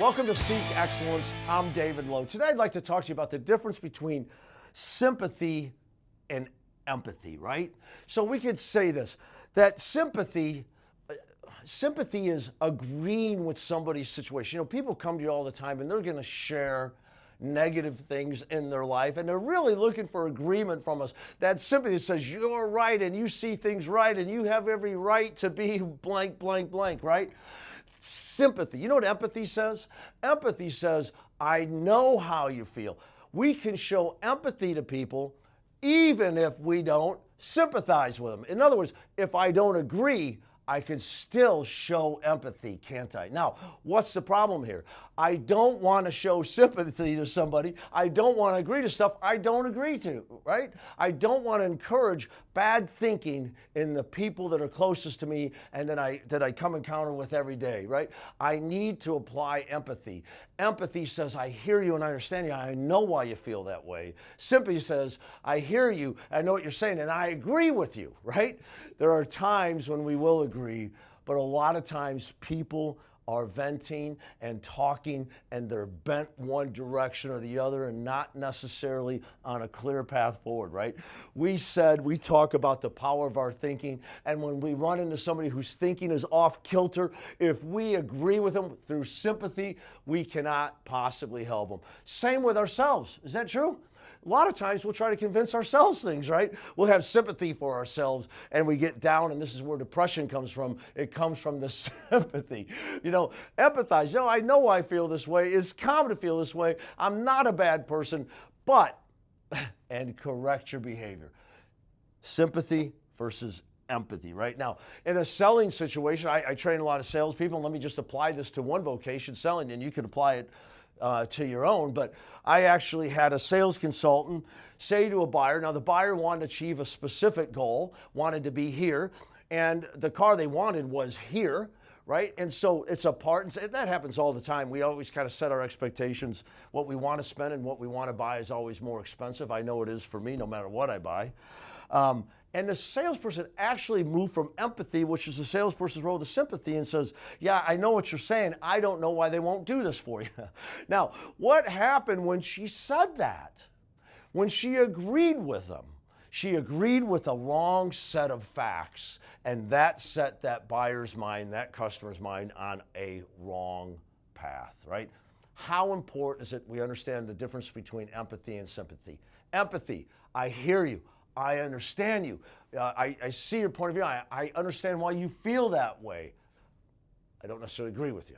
Welcome to Seek Excellence. I'm David Lowe. Today I'd like to talk to you about the difference between sympathy and empathy, right? So we could say this, that sympathy is agreeing with somebody's situation. You know, people come to you all the time and they're going to share negative things in their life, and they're really looking for agreement from us. That sympathy says you're right and you see things right and you have every right to be blank, blank, blank, right? Sympathy. You know what empathy says? Empathy says, I know how you feel. We can show empathy to people even if we don't sympathize with them. In other words, if I don't agree, I can still show empathy, can't I? Now, what's the problem here? I don't want to show sympathy to somebody. I don't want to agree to stuff I don't agree to, right? I don't want to encourage bad thinking in the people that are closest to me and that I come encounter with every day, right? I need to apply empathy. Empathy says, I hear you and I understand you. I know why you feel that way. Sympathy says, I hear you, I know what you're saying, and I agree with you, right? There are times when we will agree, but a lot of times people are venting and talking and they're bent one direction or the other and not necessarily on a clear path forward, right? We talk about the power of our thinking, and when we run into somebody whose thinking is off kilter, if we agree with them through sympathy, we cannot possibly help them. Same with ourselves. Is that true? A lot of times we'll try to convince ourselves things, right? We'll have sympathy for ourselves and we get down, and this is where depression comes from. It comes from the sympathy. You know, empathize. You know, I know I feel this way. It's common to feel this way. I'm not a bad person, but, and correct your behavior. Sympathy versus empathy, right? Now, in a selling situation, I train a lot of salespeople, and let me just apply this to one vocation, selling, and you can apply it to your own, but I actually had a sales consultant say to a buyer, now the buyer wanted to achieve a specific goal, wanted to be here, and the car they wanted was here, right? And so it's a part, and that happens all the time. We always kind of set our expectations. What we want to spend and what we want to buy is always more expensive. I know it is for me, no matter what I buy. And the salesperson actually moved from empathy, which is the salesperson's role, to sympathy, and says, yeah, I know what you're saying. I don't know why they won't do this for you. Now, what happened when she said that? When she agreed with them, she agreed with a wrong set of facts, and that set that buyer's mind, that customer's mind, on a wrong path, right? How important is it we understand the difference between empathy and sympathy? Empathy, I hear you. I understand you. I see your point of view. I understand why you feel that way. I don't necessarily agree with you.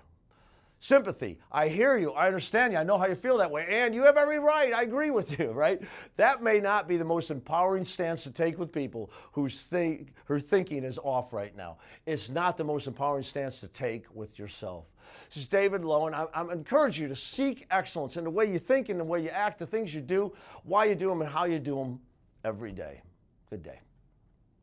Sympathy, I hear you. I understand you. I know how you feel that way. And you have every right. I agree with you, right? That may not be the most empowering stance to take with people whose thinking is off right now. It's not the most empowering stance to take with yourself. This is David Lowe, and I'm encouraging you to seek excellence in the way you think and the way you act, the things you do, why you do them, and how you do them every day. Good day.